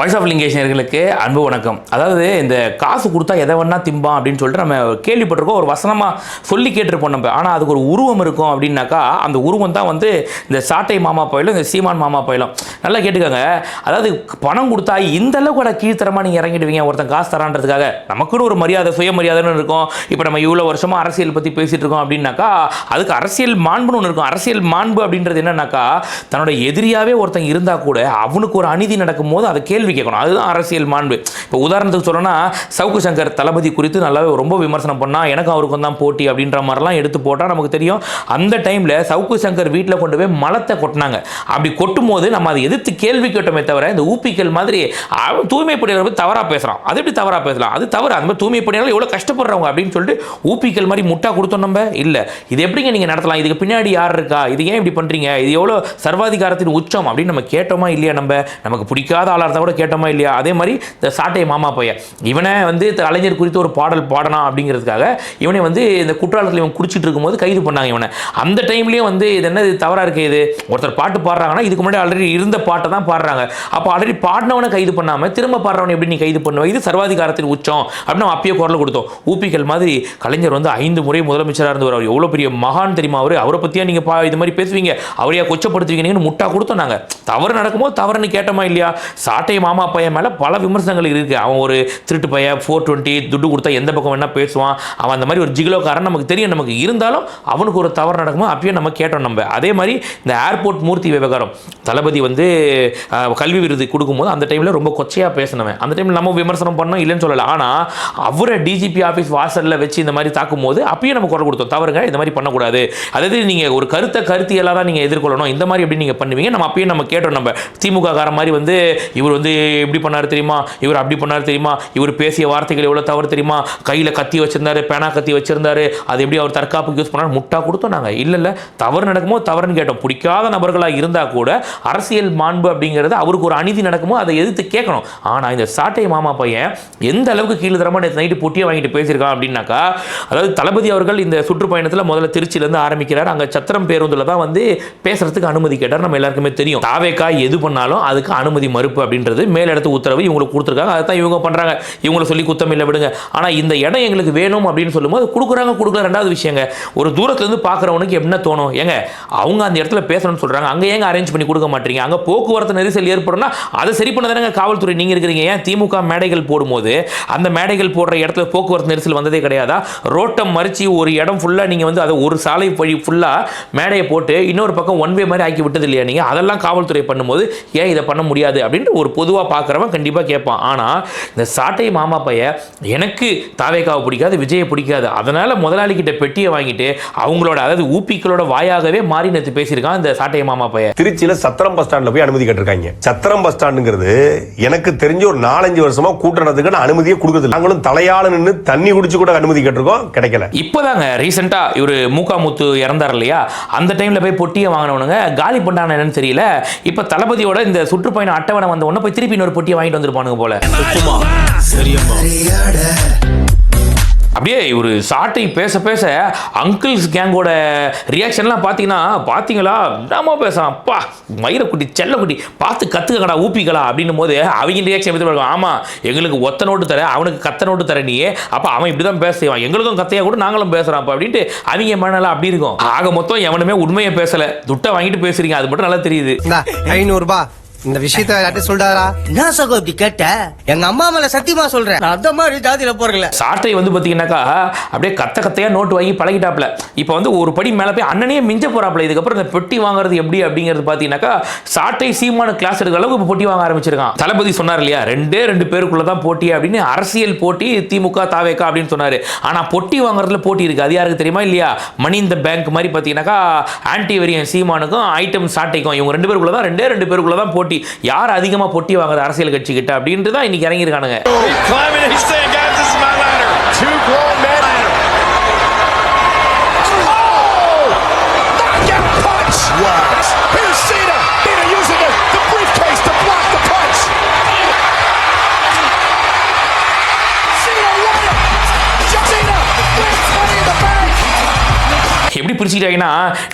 Voice of லிங்கேஷர்களுக்கு அன்பு வணக்கம். அதாவது இந்த காசு கொடுத்தா எதை வேணா திம்பான் அப்படின்னு சொல்லிட்டு நம்ம கேள்விப்பட்டிருக்கோம், ஒரு வசனமாக சொல்லி கேட்டிருப்போம் நம்ம. ஆனால் அதுக்கு ஒரு உருவம் இருக்கும் அப்படின்னாக்கா அந்த உருவம் தான் வந்து இந்த சாட்டை மாமா பயிலும் இந்த சீமான் மாமா பயிலும். நல்லா கேட்டுக்கோங்க. அதாவது பணம் கொடுத்தா இந்த அளவுக்கு கூட கீழ்த்தரமாக நீங்கள் இறங்கிடுவீங்க ஒருத்தன் காசு தரான்றதுக்காக. நமக்குன்னு ஒரு மரியாதை சுயமரியாதைன்னு இருக்கும். இப்போ நம்ம இவ்வளோ வருஷமாக அரசியல் பற்றி பேசிகிட்டு இருக்கோம் அப்படின்னாக்கா அதுக்கு அரசியல் மாண்புன்னு ஒன்று இருக்கும். அரசியல் மாண்பு அப்படின்றது என்னன்னாக்கா தன்னோட எதிரியாகவே ஒருத்தன் இருந்தால் கூட அவனுக்கு ஒரு அநீதி நடக்கும் போது அதை கேள்வி கேட்கணும். அதுதான் அரசியல் மாண்பு. இப்போ உதாரணத்துக்கு சொல்லணும்னா சவுக்கு சங்கர் தளபதி குறித்து நல்லாவே ரொம்ப விமர்சனம் பண்ணா, எனக்கும் அவருக்கும் தான் போட்டி அப்படின்ற மாதிரிலாம் எடுத்து போட்டால் நமக்கு தெரியும். அந்த டைமில் சவுக்கு சங்கர் வீட்டில் கொண்டு போய் மலத்தை கொட்டினாங்க. அப்படி கொட்டும் போது நம்ம அதை எதிர்த்து கேள்வி கேட்டோமே தவிர இந்த ஊப்பிக்கல் மாதிரி தூய்மை பணியாளர் பற்றி தவறாக பேசுகிறான். அது எப்படி தவறாக பேசலாம்? அது தவறு. அந்த மாதிரி தூய்மை பணியாளர் எவ்வளோ கஷ்டப்படுறவங்க அப்படின்னு சொல்லிட்டு ஊப்பிக்கல் மாதிரி முட்டா கொடுத்தோம் நம்ம. இல்லை, இது எப்படிங்க நீங்கள் நடத்தலாம்? இதுக்கு பின்னாடி யார் இருக்கா? இது ஏன் இப்படி பண்ணுறீங்க? இது எவ்வளோ சர்வாதிகாரத்தின் உச்சம் அப்படின்னு நம்ம கேட்டோமா இல்லையா? நமக்கு பிடிக்காத ஆளாக இருந்தால் கூட கேட்டோமா இல்லையா? அதே மாதிரி இந்த சாட்டை மாமா பையன் இவனை வந்து கலைஞர் குறித்து ஒரு பாடல் பாடணும் அப்படிங்கிறதுக்காக இவனை வந்து இந்த குற்றாலத்தில் இவன் குடிச்சிட்டு இருக்கும்போது கைது பண்ணாங்க இவனை. அந்த டைம்லேயும் வந்து இது என்ன தவறாக இருக்குது? இது ஒருத்தர் பாட்டு பாடுறாங்கன்னா இதுக்கு முன்னாடி ஆல்ரெடி இருந்த பாட்டை தான் பாடுறாங்க. அப்போ ஆல்ரெடி பாடினவனை கைது பண்ணாமல் திரும்ப பாடுறவனை எப்படி நீ கைது பண்ணுவ? இது சர்வாதிகாரத்தின் உச்சம் அப்படின்னு நம்ம அப்பயே குரல் கொடுத்தோம். ஊப்பிகள் மாதிரி கலைஞர் வந்து 5 முறை முதலமைச்சராக இருந்தவர். அவர் எவ்வளோ பெரிய மகான் தெரியுமா? அவரை பற்றியா நீங்கள் இது மாதிரி பேசுவீங்க, அவரையா கொச்சப்படுத்துவீங்கன்னு முட்டா கொடுத்தோம் நாங்கள். தவறு நடக்கும்போது தவறுன்னு கேட்டோமா இல்லையா? சாட்டை மாமா பையன் மேலே பல விமர்சனங்கள் இருக்குது. அவன் ஒரு திருட்டு பையன், 420 துட்டு கொடுத்தா எந்த பக்கம் வேணா பேசுவான், அவன் அந்த மாதிரி ஒரு ஜிகிலோக்காரன் நமக்கு தெரியும். நமக்கு இருந்தாலும் அவனுக்கு ஒரு தவறு நடக்கும்போது அப்பயும் நம்ம கேட்டோம் நம்ம. அதே மாதிரி இந்த ஏர்போர்ட் மூர்த்தி விவகாரம், தளபதி வந்து கல்வி விருது கொடுக்கும்போது அந்த டைமில் ரொம்ப கொச்சையாக பேசினவன். அந்த டைமில் நம்ம விமர்சனம் பண்ணோம், இல்லைன்னு சொல்லலை. ஆனால் அவரை டிஜிபி ஆஃபீஸ் வாசலில் வச்சு இந்த மாதிரி தாக்கும் போது அப்பயும் நம்ம குரல் கொடுத்தோம், தவறுங்க, இந்த மாதிரி பண்ணக்கூடாது. அதாவது நீங்கள் ஒரு கருத்தியலாக தான் நீங்கள் எதிர்கொள்ளணும், இந்த மாதிரி எப்படி நீங்கள் பண்ணுவீங்க நம்ம அப்பயும் நம்ம கேட்டோம். நம்ம திமுக கார மாதிரி வந்து இவர் வந்து எப்படி பண்ணார் தெரியுமா, இவர் அப்படி பண்ணார் தெரியுமா, இவர் பேசிய வார்த்தைகள் எவ்வளோ தவறு தெரியுமா, கையில் கத்தி வச்சிருந்தாரு, பேனா கத்தி வச்சிருந்தாரு, அது எப்படி அவர் தற்காப்புக்கு யூஸ் பண்ணாரு, முட்டா கொடுத்தோம் நாங்கள். இல்லை தவறு நடக்கும்போது தவறுன்னு கேட்டோம். பிடிக்காத நபர்களாக இருந்தால் கூட அரசியல் மாண்பு அப்படிங்கிறது அவருக்கு ஒரு அநீதி நடக்கும்போது அதை எதிர்த்து கேட்கணும். ஆனால் இந்த சாட்டை மாமா பையன் எந்த அளவுக்கு கீழ்தரமாக நேற்று நைட்டு பொட்டியை வாங்கிட்டு பேசியிருக்கான் அப்படின்னாக்கா, அதாவது தளபதி அவர்கள் இந்த சுற்றுப்பயணத்தில் முதல்ல திருச்சியிலேருந்து ஆரம்பிக்கிறார். அங்கே சத்திரம் பேருந்தில் தான் வந்து பேசுறதுக்கு அனுமதி கேட்டார். நம்ம எல்லாருக்குமே தெரியும், தாவேக்கா எது பண்ணாலும் அதுக்கு அனுமதி மறுப்பு அப்படின்றது மேலிடத்து உத்தரவு இவங்களுக்கு கொடுத்துருக்காங்க. அதை தான் இவங்க பண்ணுறாங்க. இவங்களை சொல்லி குத்தம் இல்லை, விடுங்க. ஆனால் இந்த இடம் எங்களுக்கு வேணும் அப்படின்னு சொல்லும்போது கொடுக்குறாங்க. ரெண்டாவது விஷயங்க, ஒரு தூரத்துலேருந்து பார்க்குறவனுக்கு என்ன தோணும்? ஏங்க அவங்க அந்த இடத்துல பேசணும்னு சொல்கிறாங்க, அங்கே ஏங்க அரேஞ்ச் பண்ணி கொடுக்க மாட்டீங்க? அங்கே போக்குவரத்து நெரிசல் ஏற்படும்னா அதை சரி பண்ண தானே காவல்துறை நீங்கள் இருக்கிறீங்க. ஏன் திமுக மேடைகள் போடும்போது அந்த மேடைகள் போடுற இடத்துல போக்குவரத்து நெரிசல் வந்ததே கிடையாதா? ரோட்டை மறிச்சு ஒரு இடம் ஃபுல்லாக நீங்கள் வந்து அதை ஒரு சாலை வழி ஃபுல்லாக மேடையை போட்டு இன்னொரு பக்கம் ஒன் வே மாதிரி ஆக்கி விட்டது இல்லையா நீங்கள்? அதெல்லாம் காவல்துறை பண்ணும்போது ஏன் இதை பண்ண முடியாது அப்படின்னு ஒரு பொதுவாக பார்க்குறவன் கண்டிப்பாக கேட்பான். ஆனால் இந்த சாட்டை மாமா பையன் எனக்கு தாவேக்காவை பிடிக்காது, விஜயை பிடிக்காது, அதனால் முதலாளி கிட்ட பெட்டியை வாங்கிட்டு அவங்களோட அதாவது ஊப்பிக்களோட வாயாகவே மாறி நேற்று பேசியிருக்கான் இந்த சாட்டை மாமா பையன். திருச்சியில் சத்திரம் பஸ் ஸ்டாண்டில் போய் அனுமதி கேட்டிருக்காங்க. சத்திரம் பஸ் ஸ்டாண்டுங்கிறது எனக்கு தெரிஞ்ச ஒரு 4-5 வருஷமா கூட்டணத்துக்கு அனுமதியே கொடுக்குறது. நாங்களும் தலையாள நின்று தண்ணி குடிச்சு கூட அனுமதி கேட்டிருக்கோம், கிடைக்கல. இப்போதாங்க ரீசெண்டா இவர் மூக்காமுத்து இறந்தார் இல்லையா, அந்த டைம்ல போய் பொட்டியை வாங்கினவனுங்க காலி பண்ணான என்னன்னு தெரியல. இப்போ தளபதியோட இந்த சுற்றுப்பயணம் அட்டவணை வந்த உடனே போய் திருப்பி இன்னொரு பொட்டியை வாங்கிட்டு வந்துருப்பானுங்க போல. அப்படியே ஒரு சாட்டை பேச பேச அங்கிள்ஸ் கேங்கோட ரியாக்ஷன்லாம் பார்த்தீங்களா என்னமா பேசலாம், பா மயிரக்குட்டி செல்லக்குட்டி பார்த்து கற்றுக்கடா ஊப்பிக்கலா அப்படின்னும் போது அவங்க ரியாக்ஷன் எப்படி இருக்கும்? ஆமாம், எங்களுக்கு ஒத்த நோட்டு தர, அவனுக்கு கத்த நோட்டு தர நீ, அப்போ அவன் இப்படி தான் பேசுவான், எங்களுக்கும் கத்தையாக கூட நாங்களும் பேசுகிறான் அப்படின்ட்டு அவங்க மனநலம் அப்படி இருக்கும். ஆக மொத்தம் எவனுமே உண்மையை பேசலை, துட்டை வாங்கிட்டு பேசுறீங்க, அது மட்டும் நல்லா தெரியுது. 500 ரூபாய் இந்த விஷயத்தை யார்ட்ட சொல்றாரா? என்ன சகோ இப்படி கேட்ட? எங்க அம்மா மேல சத்தியமா சொல்றேன், அந்த மாதிரி ஜாதியில போறல. சாட்டை வந்து பாத்தீங்கன்னாக்கா அப்படியே கத்தையா நோட்டு வாங்கி பழகிட்டாப்ல. இப்போ வந்து ஒரு படி மேல போய் அண்ணனையே மிஞ்ச போறாப்ல. இதுக்கப்புறம் இந்த பெட்டி வாங்குறது எப்படி அப்படிங்கிறது பாத்தீங்கன்னாக்கா சாட்டை சீமான கிளாஸ் எடுக்கிற அளவுக்கு பொட்டி வாங்க ஆரம்பிச்சிருக்கான். தளபதி சொன்னார் இல்லையா, 2 பேருக்குள்ளதான் போட்டி அப்படின்னு, அரசியல் போட்டி திமுக தாவேக்கா அப்படின்னு சொன்னாரு. ஆனா பொட்டி வாங்குறதுல போட்டி இருக்கு. அது யாருக்கு தெரியுமா இல்லையா? மணி இந்த பேங்க் மாதிரி பாத்தீங்கன்னாக்கா ஆன்டி வெரியன் சீமானுக்கும் ஐட்டம் சாட்டைக்கும் இவங்க 2 பேருக்குள்ளதான் 2 பேருக்குள்ளதான் போட்டி. யார் அதிகமா பொட்டி வாங்குறது அரசியல் கட்சி கிட்ட அப்படின்ட்டு தான் இன்னைக்கு இறங்கியிருக்கானுங்க. எப்படி பிரிச்சுக்கிட்டாங்கன்னா,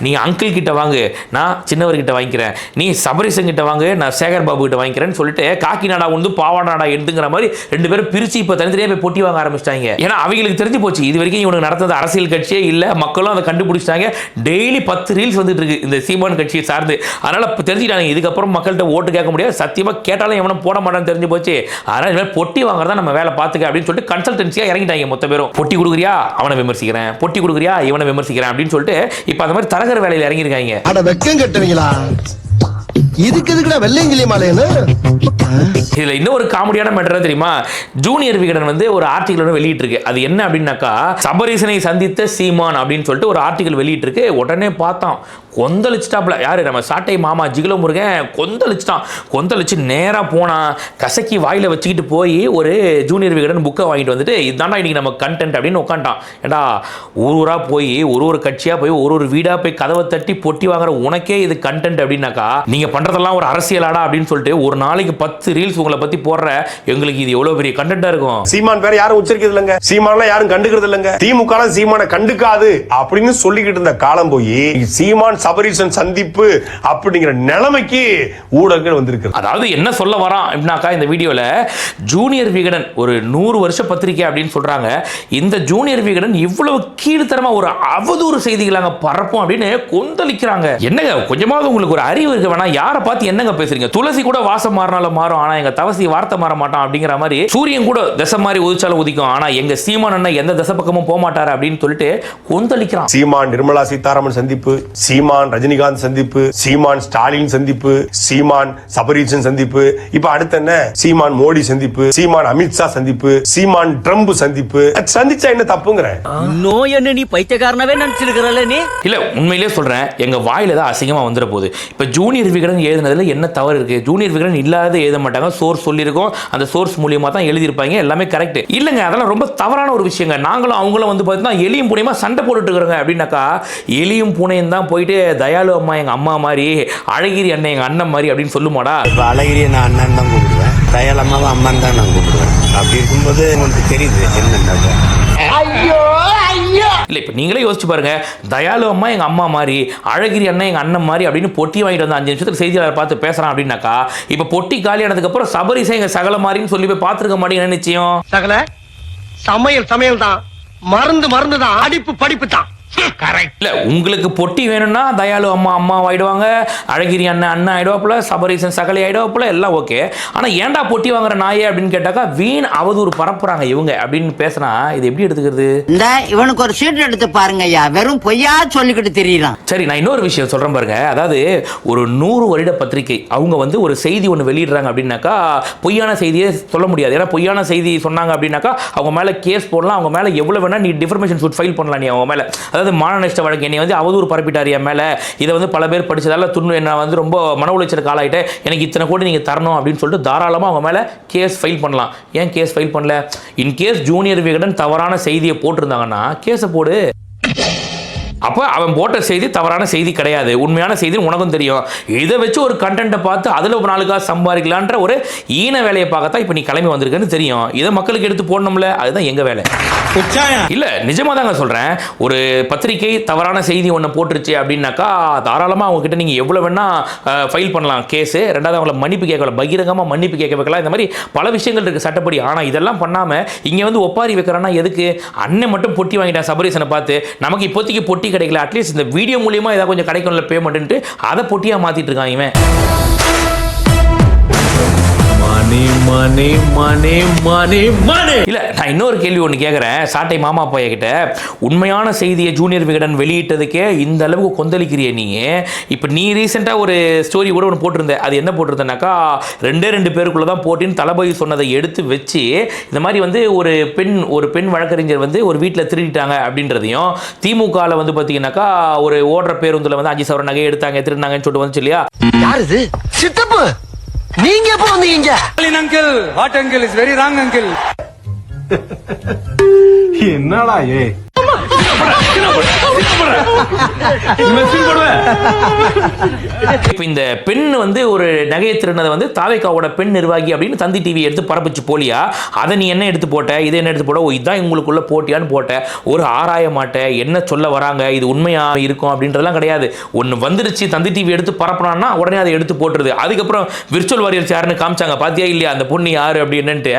நீ அங்கிள் கிட்ட வாங்கு, நான் சின்னவர்கிட்ட வாங்கிக்கிறேன், நீ சபரீசன் கிட்ட வாங்கு, நான் சேகர் பாபு கிட்ட வாங்கிக்கிறேன்னு சொல்லிட்டு காக்கி நாடா வந்து பாவா நாடா எடுத்துங்கிற மாதிரி 2 பேரும் பிரிச்சு இப்ப தனித்தனியா போய் பொட்டி வாங்க ஆரம்பிச்சிட்டாங்க. ஏன்னா அவங்களுக்கு தெரிஞ்சு போச்சு, இது வரைக்கும் இவனுக்கு நடந்தது அரசியல் கட்சியே இல்ல, மக்களும் அதை கண்டுபிடிச்சிட்டாங்க. டெய்லி 10 ரீல்ஸ் வந்துட்டு இருக்கு இந்த சீமான் கட்சியை சார்ந்து. அதனால தெரிஞ்சுட்டாங்க, இதுக்கப்புறம் மக்கள்கிட்ட ஓட்டு கேட்க முடியாது, சத்தியமா கேட்டாலும் எவனும் போட மாட்டான்னு தெரிஞ்சு போச்சு. அதனால இனிமேல் பொட்டி வாங்குறதா நம்ம வேலை பார்த்துக்க அப்படின்னு சொல்லிட்டு கன்சல்டன்சியா இறங்கிட்டாங்க மொத்த பேரும். பொட்டி கொடுக்குறியா அவனை விமர்சிக்கிறேன், பொட்டி கொடுக்குறியா இவனை விமர்சிக்கிறேன் அப்படின்னு சொல்லிட்டு இப்ப அந்த மாதிரி தரகர் வேலையில இறங்கிருக்காங்க. அட வெக்கம் கட்டுவீங்களா? இதுக்கு எதுக்குடா வெள்ளையங்கிலி மாலைன்னு? இதுல இன்னொரு காமெடியான மேட்டர் தெரியுமா? ஜூனியர் விகடன் வந்து ஒரு ஆர்டிகல் வெளியிட்டு இருக்கு. அது என்ன அப்படின்னாக்கா, சபரீசனை சந்தித்த சீமான் அப்படின்னு சொல்லிட்டு ஒரு ஆர்டிகல் வெளியிட்டு இருக்கு. உடனே பார்த்தான், கொந்தளிச்சிட்டாப்ல. யாரு? நம்ம சாட்டை மாமா ஜிகிலோ முருகன் கொந்தளிச்சிட்டான். கொந்தளிச்சு நேரா போனா, கசக்கி வாயில வச்சுக்கிட்டு போய் ஒரு ஜூனியர் விகடன் புக்கை வாங்கிட்டு வந்துட்டு, இதுதான்டா இன்னைக்கு நம்ம கண்டென்ட் அப்படின்னு உட்காந்துட்டான். ஏண்டா ஊரா போய் ஒரு கட்சியா போய் ஒரு வீடா போய் கதவை தட்டி பொட்டி வாங்குற உனக்கே இது கண்டென்ட் அப்படின்னாக்கா, நீங்க பண்றதெல்லாம் ஒரு அரசியலாடா அப்படின்னு சொல்லிட்டு ஒரு நாளைக்கு 10 ரீல்ஸ் உங்களை பத்தி போடுற எங்களுக்கு இது எவ்வளவு பெரிய கண்டென்ட்டா இருக்கும். சீமான் பேர் யாரும் உச்சரிக்கிறது இல்லங்க, சீமான்லாம் யாரும் கண்டுக்கிறது இல்லங்க, திமுக சீமானை கண்டுக்காது அப்படின்னு சொல்லிக்கிட்டு இருந்த காலம் போய் சீமான் சபரீசன் சந்திப்பு அப்படிங்கிற நிலைமைக்கு ஊடகங்கள் வந்திருக்கு. அதாவது என்ன சொல்ல வரான் அப்படின்னாக்கா, இந்த வீடியோல ஜூனியர் விகடன் ஒரு 100 வருஷ பத்திரிகை அப்படின்னு சொல்றாங்க. இந்த ஜூனியர் விகடன் இவ்வளவு கீழ்த்தரமா ஒரு அவதூறு செய்திகளாங்க பரப்பும் அப்படின்னு கொந்தளிக்கிறாங்க. என்னங்க கொஞ்சமாவது உங்களுக்கு ஒரு அறிவு இருக்க வேணா? யாரை பார்த்து என்னங்க பேசுறீங்க? துளசி கூட வாசம் மாறினாலும் மாறும், ஆனா எங்க தவசி வார்த்தை மாற மாட்டான் அப்படிங்கிற மாதிரி, சூரியன் கூட திசை மாதிரி உதிச்சாலும் உதிக்கும், ஆனா எங்க சீமான் அண்ணன் எந்த திசை பக்கமும் போக மாட்டாரு அப்படின்னு சொல்லிட்டு கொந்தளிக்கிறான். சீமான் நிர்மலா சீதாராமன் சந்திப்பு, சீமான் ரஜினிகாந்த் சந்திப்பு, சீமான் ஸ்டாலின் சந்திப்பு, சீமான் சபரீசன் சந்திப்பு, இப்ப அடுத்து என்ன சீமான் மோடி சந்திப்பு, சீமான் அமித்ஷா சந்திப்பு, சீமான் ட்ரம்ப் சந்திப்பு. சந்திச்சா என்ன தப்புங்கிற? நோய் என்ன நீ பைத்தியக்காரனவே நினைச்சிருக்கிறல்ல நீ? இல்ல உண்மையிலேயே சொல்றேன், எங்க வாயில தான் அசிங்கமா வந்துட போகுது. இப்ப ஜூனியர் விகடன் எழுதுனதுல என்ன தவறு இருக்கு? ஜூனியர் விகடன் இல்லாத எழுத மாட்டாங்க, சோர்ஸ் சொல்லியிருக்கோம், அந்த சோர்ஸ் மூலியமா தான் எழுதியிருப்பாங்க, எல்லாமே கரெக்ட் இல்லங்க. அதெல்லாம் ரொம்ப தவறான ஒரு விஷயங்க. நாங்களும் அவங்களும் வந்து பார்த்தீங்கன்னா எலியும் பூனையுமா சண்டை போட்டுட்டு இருக்கிறோங்க அப்படின்னாக்கா, எலியும் பூனையும் தான் போயிட்டு தயாளு அம்மா எங்க அம்மா மாதிரி, அழகிரி அண்ணன் எங்க அண்ணன் மாதிரி அப்படின்னு சொல்லுமாடா? இப்போ அழகிரியை நான் அண்ணன் தான் கூப்பிடுவேன், தயாள் அம்மாவை அம்மன் தான் நான் கூப்பிடுவேன். அப்படி இருக்கும்போது உங்களுக்கு தெரியுது என்னென்ன. இல்ல இப்ப நீங்களே யோசிச்சு பாருங்க, தயாளு அம்மா எங்க அம்மா மாதிரி, அழகிரி அண்ணன் எங்க அண்ணன் மாதிரி அப்படின்னு பொட்டி வாங்கிட்டு வந்து 5 நிமிஷத்துக்கு செய்தியாளர் பார்த்து பேசுறான் அப்படின்னாக்கா, இப்ப பொட்டி காலியானதுக்கு அப்புறம் சபரிசை எங்க சகல மாதிரின்னு சொல்லி போய் பார்த்துருக்க மாட்டீங்க நிச்சயம். சகல சமையல் தான், மருந்து தான், படிப்பு படிப்பு தான். இல்ல உங்களுக்கு பொட்டி வேணும்னா தயாளு அம்மா அம்மா ஆயிடுவாங்க, அழகிரி அண்ணன் அண்ணன் ஆயிடுவாப்புல, சபரீசன் சகலை ஆயிடுவாப்புல, எல்லாம் ஓகே. ஆனா ஏன்டா பொட்டி வாங்குற நாயே அப்படின்னு கேட்டாக்கா, வீண் அவதூறு பரப்புறாங்க இவங்க அப்படின்னு பேசினா இது எப்படி எடுத்துக்கிறது? இந்த இவனுக்கு ஒரு சீட் எடுத்து பாருங்க ஐயா, வெறும் பொய்யா சொல்லிக்கிட்டு தெரியலாம். சரி, நான் இன்னொரு விஷயம் சொல்றேன் பாருங்க. அதாவது ஒரு 100 வருட பத்திரிகை அவங்க வந்து ஒரு செய்தி ஒன்று வெளியிடுறாங்க அப்படின்னாக்கா, பொய்யான செய்தியே சொல்ல முடியாது. ஏன்னா பொய்யான செய்தி சொன்னாங்க அப்படின்னாக்கா அவங்க மேல கேஸ் போடலாம், அவங்க மேல எவ்வளவு வேணா நீ டிஃபர்மேஷன் சூட் ஃபைல் பண்ணலாம். நீ அவங்க மேல, அதாவது மான நஷ்ட வழக்கு, என்னை வந்து அவதூறு பரப்பிட்டார் என் மேல, இதை வந்து பல பேர் படிச்சதால என்ன வந்து ரொம்ப மன உளைச்சலுக்கு ஆளாயிட்டேன், எனக்கு இத்தனை கோடி நீங்க தரணும் அப்படின்னு சொல்லிட்டு தாராளமா அவங்க மேல கேஸ் ஃபைல் பண்ணலாம். ஏன் கேஸ் ஃபைல் பண்ணல? இன் கேஸ் ஜூனியர் விகடன் தவறான செய்தியை போட்டிருந்தாங்கன்னா கேஸை போடு. அப்போ அவன் போட்ட செய்தி தவறான செய்தி கிடையாது, உண்மையான செய்தி உனக்கும் தெரியும். இதை வச்சு ஒரு கண்டென்ட்டை பார்த்து அதில் ஒரு நாளுக்காக சம்பாதிக்கலான்ற ஒரு ஈன வேலையை பார்க்கத்தான் இப்போ நீ கிளம்பி வந்திருக்கன்னு தெரியும். இதை மக்களுக்கு எடுத்து போடணும்ல, அதுதான் எங்க வேலை. இல்ல நிஜமா தாங்க சொல்றேன். ஒரு பத்திரிகை தவறான செய்தி ஒன்று போட்டுருச்சு அப்படின்னாக்கா தாராளமாக அவங்க கிட்ட நீங்க எவ்வளவு வேணா ஃபைல் பண்ணலாம் கேஸ். ரெண்டாவது அவங்கள மன்னிப்பு கேட்கலாம், பகிரங்கமாக மன்னிப்பு கேட்க வைக்கலாம். இந்த மாதிரி பல விஷயங்கள் இருக்கு சட்டப்படி. ஆனா இதெல்லாம் பண்ணாம இங்க வந்து ஒப்பாரி வைக்கிறான்னா எதுக்கு? அண்ணன் மட்டும் பொட்டி வாங்கிட்டான் சபரீசனை பார்த்து, நமக்கு இப்போதைக்கு பொட்டி கிடைக்கல, அட்லீஸ்ட் இந்த வீடியோ மூலியமா ஏதாவது கொஞ்சம் கிடைக்கும்ல பேமெண்ட், அதை பொட்டியா மாத்திட்டு இருக்கான் இவன். இல்ல நான் இன்னொரு கேள்வி ஒன்று கேட்குறேன் சாட்டை மாமா பைய கிட்ட. உண்மையான செய்தியை ஜூனியர் விகடன் வெளியிட்டதுக்கே இந்த அளவுக்கு கொந்தளிக்கிறிய நீ. இப்போ நீ ரீசெண்டாக ஒரு ஸ்டோரி கூட ஒன்று போட்டிருந்த, அது என்ன போட்டிருந்தேனாக்கா, 2 பேருக்குள்ள தான் போட்டின்னு தளபதி சொன்னதை எடுத்து வச்சு இந்த மாதிரி வந்து ஒரு பெண் வழக்கறிஞர் வந்து ஒரு வீட்டில் திருடிட்டாங்க அப்படின்றதையும், திமுகவில் வந்து பார்த்தீங்கன்னாக்கா ஒரு ஓடுற பேருந்தில் வந்து 5 சவரன் நகை எடுத்தாங்க திருடினாங்கன்னு சொல்லிட்டு வந்துச்சு இல்லையா? யார் இது? சித்தப்பு நீங்க எப்போ வந்தீங்க? Uncle what uncle is very wrong uncle. என்னடா ஏ இப்ப இந்த பெண் வந்து ஒரு நகையை திருடினதை வந்து தாவேக்காவோட பெண் நிர்வாகி அப்படின்னு தந்தி டிவி எடுத்து பரப்பிச்சு போலியா? அதை நீ என்ன எடுத்து போட்ட, இதை என்ன எடுத்து போட்ட, ஓ இதான் உங்களுக்குள்ள போட்டியான்னு போட்ட. ஒரு ஆராய மாட்ட, என்ன சொல்ல வராங்க, இது உண்மையா இருக்கும் அப்படின்றதெல்லாம் கிடையாது. ஒன்று வந்துருச்சு, தந்தி டிவி எடுத்து பரப்புனான்னா உடனே அதை எடுத்து போட்டுருது. அதுக்கப்புறம் விர்ச்சுவல் வாரியர்ஸ் யாருன்னு காமிச்சாங்க, பாத்தியா இல்லையா அந்த பொண்ணு யாரு அப்படின்னுட்டு.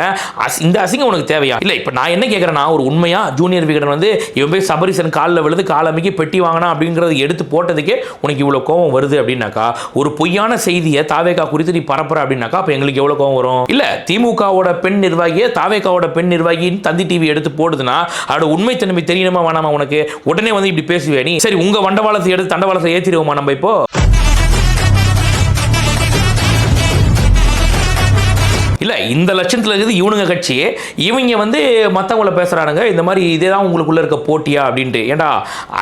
இந்த அசிங்கம் உனக்கு தேவையா? இல்லை, இப்போ நான் என்ன கேட்குறேன்னா, ஒரு உண்மையா ஜூனியர் விகடன் வந்து இவன் போய் சபரிசன் காலில் விழுது காலமைக்கு பெட்டி வாங்கினா அப்படிங்கிறது எடுத்து போட்டதுக்கே உனக்கு இவ்வளோ கோவம் வருது அப்படின்னாக்கா, ஒரு பொய்யான செய்தியை தாவேகா குறித்து நீ பரப்புற அப்படின்னாக்கா அப்போ எங்களுக்கு எவ்வளோ கோவம் வரும்? இல்லை, திமுகவோட பெண் நிர்வாகியை தாவேகாவோட பெண் நிர்வாகின்னு தந்தி டிவி எடுத்து போடுதுன்னா அதோட உண்மைத்தன்மை தெரியணுமா வேணாமா உனக்கு? உடனே வந்து இப்படி பேசுவே நீ. சரி, உங்க வண்டவாளத்தை எடுத்து தண்டவாளத்தை ஏற்றிடுவோமா நம்ம இப்போ? இல்லை, இந்த லட்சத்தில் இருக்குது இவனுங்க கட்சி. இவங்க வந்து மற்றவங்கள பேசுகிறானுங்க இந்த மாதிரி, இதே தான் உங்களுக்குள்ளே இருக்க போட்டியா அப்படின்ட்டு. ஏன்டா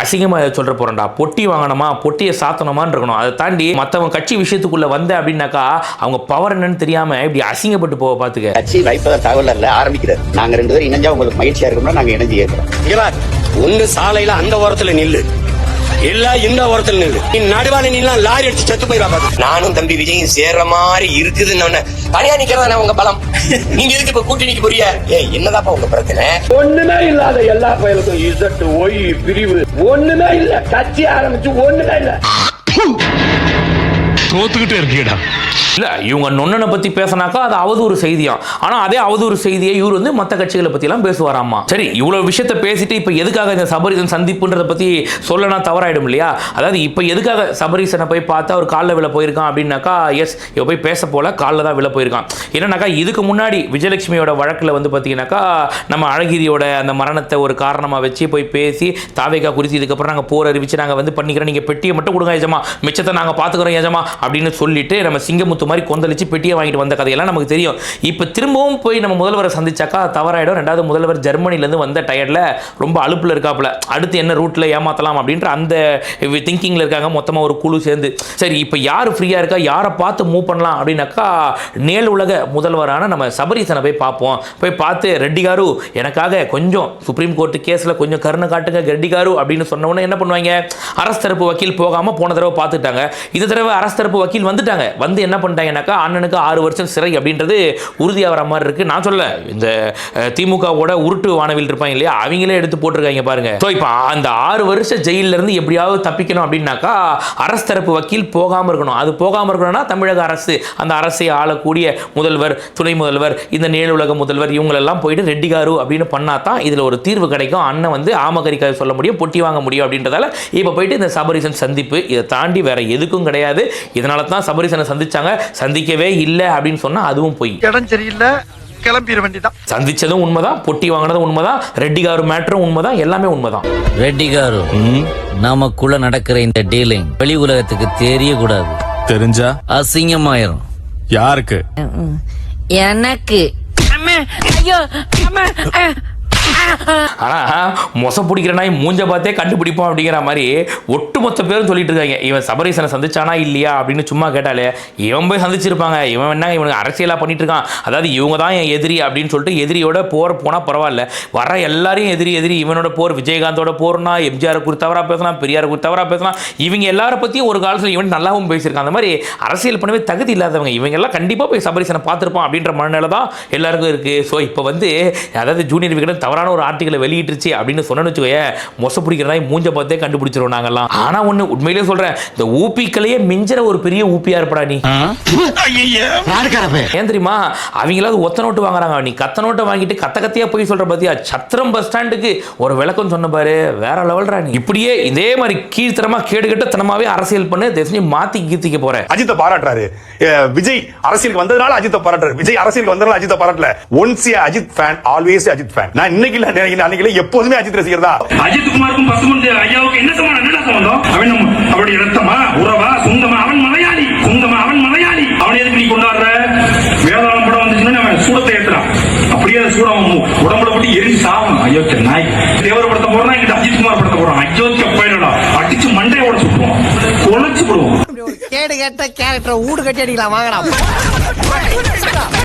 அசிங்கமாக சொல்கிற போகிறேன்டா, பொட்டி வாங்கணுமா பொட்டியை சாத்தணுமான்னு இருக்கணும். அதை தாண்டி மற்றவங்க கட்சி விஷயத்துக்குள்ளே வந்த அப்படின்னாக்கா அவங்க பவர் என்னன்னு தெரியாமல் இப்படி அசிங்கப்பட்டு போக பார்த்துக்க. கட்சி வாய்ப்பத தகவல் அல்ல ஆரம்பிக்கிறது. நாங்கள் 2 பேரும் இணைஞ்சா உங்களுக்கு மகிழ்ச்சியா இருக்கணும்னா நாங்கள் இணைஞ்சு ஏற்கிறோம். ஒன்னு சாலையில அந்த ஓரத்தில் நில்லு, எல்லாம் இந்த ஓரத்தில் நில்லு. நீ நடுவான நீலாம் லாரி அடிச்சு செத்து போயிடா. நானும் தம்பி விஜயும் சேர்ற மாதிரி இருக்குதுன்னு தனியா நிக்கிறதா உங்க பலம். நீங்க எதுக்கு இப்ப கூட்டணிக்கு புரிய? என்னதாப்பா உங்க பிரச்சனை? ஒண்ணுமே இல்லாத எல்லா பயலுக்கும் இசட்டு ஒய் பிரிவு ஒண்ணுமே இல்ல. கட்சி ஆரம்பிச்சு ஒண்ணுமே இல்ல. தோத்துக்கிட்டே இருக்கீடா. இல்லை, இவங்க நொன்னனை பற்றி பேசினாக்கா அது அவதூறு செய்தியாம். ஆனால் அதே அவதூறு செய்தியை இவர் வந்து மற்ற கட்சிகளை பற்றிலாம் பேசுவாராம்மா. சரி, இவ்வளோ விஷயத்த பேசிட்டு இப்போ எதுக்காக இந்த சபரீசன் சந்திப்புன்றதை பற்றி சொல்லனா தவறாயிடும் இல்லையா? அதாவது இப்போ எதுக்காக சபரீசனை போய் பார்த்து அவர் காலில் விழ போயிருக்கான் அப்படின்னாக்கா, எஸ் இவ போய் பேச போல காலில் தான் விழ போயிருக்கான். என்னன்னாக்கா, இதுக்கு முன்னாடி விஜயலட்சுமியோட வழக்கில் வந்து பார்த்தீங்கன்னாக்கா நம்ம அழகிரியோட அந்த மரணத்தை ஒரு காரணமாக வச்சு போய் பேசி தாவேகா குறித்து இதுக்கப்புறம் நாங்கள் போர் அறிவிச்சு நாங்கள் வந்து பண்ணிக்கிறோம், நீங்கள் பெட்டியை மட்டும் கொடுங்க ஏஜமா, மிச்சத்தை நாங்கள் பார்த்துக்கிறோம் ஏஜமா அப்படின்னு சொல்லிட்டு நம்ம சிங்கமுத்து மாதிரி கொந்தளிச்சு பெட்டியை வாங்கிட்டு வந்த கதையெல்லாம் நமக்கு தெரியும். இப்போ திரும்பவும் போய் நம்ம முதல்வரை சந்திச்சாக்கா தவறாயிடும். 2வது முதல்வர் ஜெர்மனிலேருந்து வந்த டயர்டில் ரொம்ப அலுப்பில் இருக்காப்புல, அடுத்து என்ன ரூட்டில் ஏமாற்றலாம் அப்படின்ற அந்த திங்கிங்கில் இருக்காங்க மொத்தமாக ஒரு குழு சேர்ந்து. சரி, இப்போ யார் ஃப்ரீயாக இருக்கா, யாரை பார்த்து மூவ் பண்ணலாம் அப்படின்னாக்கா, நேல் உலக முதல்வரான நம்ம சபரீசனை போய் பார்ப்போம். போய் பார்த்து, ரெட்டி காரு எனக்காக கொஞ்சம் சுப்ரீம் கோர்ட்டு கேஸில் கொஞ்சம் கருணை காட்டுங்க ரெட்டி காரு அப்படின்னு சொன்னவொன்னே என்ன பண்ணுவாங்க, அரசு தரப்பு வக்கீல் போகாமல் போன தடவை பார்த்துட்டாங்க. இந்த தடவை அரசு தரப்பு வக்கீல் வந்துட்டாங்க. வந்து என்ன பண்ணிட்டாங்கன்னாக்கா, அண்ணனுக்கு 6 வருஷம் சிறை அப்படின்றது உறுதியாகிற மாதிரி இருக்கு. நான் சொல்ல, இந்த திமுகவோட உருட்டு வானவில் இருப்பாங்க இல்லையா, அவங்களே எடுத்து போட்டிருக்காங்க பாருங்க. ஸோ இப்போ அந்த 6 வருஷம் ஜெயிலில் இருந்து எப்படியாவது தப்பிக்கணும் அப்படின்னாக்கா அரசு தரப்பு வக்கீல் போகாமல் இருக்கணும். அது போகாமல் இருக்கணும்னா தமிழக அரசு, அந்த அரசை ஆளக்கூடிய முதல்வர், துணை முதல்வர், இந்த நேலுலக முதல்வர் இவங்களெல்லாம் போயிட்டு ரெட்டி காரு அப்படின்னு பண்ணா தான் இதில் ஒரு தீர்வு கிடைக்கும். அண்ணன் வந்து ஆமகரிக்க சொல்ல முடியும், பொட்டி வாங்க முடியும் அப்படின்றதால இப்போ போயிட்டு இந்த சபரீசன் சந்திப்பு, இதை தாண்டி வேற எதுக்கும் கிடையாது. இதனால தான் சபரீசனை சந்திச்சாங்க. சந்திக்கவே இல்லை அப்படின்னு சொன்னா அதுவும் போய் இடம் சரியில்லை, கிளம்பிட வேண்டியதான். சந்திச்சதும் உண்மைதான், பொட்டி வாங்கினதும் உண்மைதான், ரெட்டி காரு மேட்டரும் உண்மைதான், எல்லாமே உண்மைதான். ரெட்டி காரு, நமக்குள்ள நடக்கிற இந்த டீலிங் வெளி உலகத்துக்கு தெரியக்கூடாது. தெரிஞ்சா அசிங்கமாயிரும். யாருக்கு? எனக்கு. ஐயோ, ஆனா மொச பிடிக்கிற நாய் மூஞ்ச பார்த்தே கண்டுபிடிப்போம் அப்படிங்கிற மாதிரி ஒட்டுமொத்த பேரும் சொல்லிட்டு இருக்காங்க. இவன் சபரீசனை சந்திச்சானா இல்லையா அப்படின்னு சும்மா கேட்டாலே இவன் போய் சந்திச்சிருப்பாங்க. இவன் என்ன இவனுக்கு அரசியலா பண்ணிட்டு இருக்கான், அதாவது இவங்க தான் என் எதிரி அப்படின்னு சொல்லிட்டு எதிரியோட போர் போனா பரவாயில்ல, வர எல்லாரையும் எதிரி எதிரி. இவனோட போர் விஜயகாந்தோட போர்னா, எம்ஜிஆர் குறித்து தவறா பேசலாம், பெரியார் குறித்து தவறா பேசலாம். இவங்க எல்லாரை பத்தியும் ஒரு காலத்தில் இவன் நல்லாவும் பேசியிருக்கான். அந்த மாதிரி அரசியல் பண்ணவே தகுதி இல்லாதவங்க இவங்க எல்லாம் கண்டிப்பா போய் சபரீசனை பார்த்துருப்பான் அப்படின்ற மனநிலை தான் எல்லாருக்கும் இருக்கு. ஸோ இப்போ வந்து அதாவது ஜூனியர் விகடன் தவறான ஒரு ஆர்டிகளை வெளியிட்டுருச்சு அப்படின்னு சொன்னு வச்சுக்கோயே, மொச பிடிக்கிறதா மூஞ்ச பார்த்தே கண்டுபிடிச்சிரும் நாங்கெல்லாம். ஆனா ஒண்ணு உண்மையிலேயே சொல்றேன், இந்த ஊப்பிக்களையே மிஞ்சிற ஒரு பெரிய ஊப்பியா இருப்படா நீ. ஏன் தெரியுமா, அவங்களாவது ஒத்த நோட்டு வாங்குறாங்க, நீ கத்த நோட்டை வாங்கிட்டு கத்த கத்தியா போய் சொல்ற பாத்தியா. சத்திரம் பஸ் ஸ்டாண்டுக்கு ஒரு விளக்கம் சொன்ன பாரு, வேற லெவல்ரா நீ. இப்படியே இதே மாதிரி கீழ்த்தனமா கேடுகட்டத்தனமாவே அரசியல் பண்ணு, தேசனி மாத்தி கீர்த்திக்க போற. அஜித்தை பாராட்டுறாரு விஜய், அரசியலுக்கு வந்ததுனால அஜித்தை பாராட்டுறாரு. விஜய் அரசியலுக்கு வந்ததுனால அஜித்தை பாராட்டல. Once Ajith fan always Ajith fan. நான் இன்னைக்கு இல்ல அன்னைக்கு எப்போதுமே அஜித் ரசிகர் தான். அஜித் குமாருக்கும் பசுமந்தி ஐயாவுக்கு என்ன சம்பந்தம்? அவன் அவருடைய ரத்தமா, உறவா, சொந்தமா? அவன் மலையாளி, சொந்தமா அவன் மலையாளி. அவன் எதுக்கு நீ கொண்டாடுற? வேதாளம் படம் வந்துச்சுன்னா அவன் சூடத்தை ஏத்துறான், அப்படியே சூடம் உடம்புல போட்டு எரிஞ்சு சாவும். அயோக்கிய நாய். தேவர படத்தை போடுறான், இங்கிட்ட அஜித் குமார் படத்தை போடுறான். அயோக்கிய பயிரடா, அடிச்சு மண்டையோட சுட்டுவோம், கொலைச்சு போடுவோம். கேடு கேட்ட கேரக்டர் ஊடு கட்டி அடிக்கலாம் வாங்கலாம்.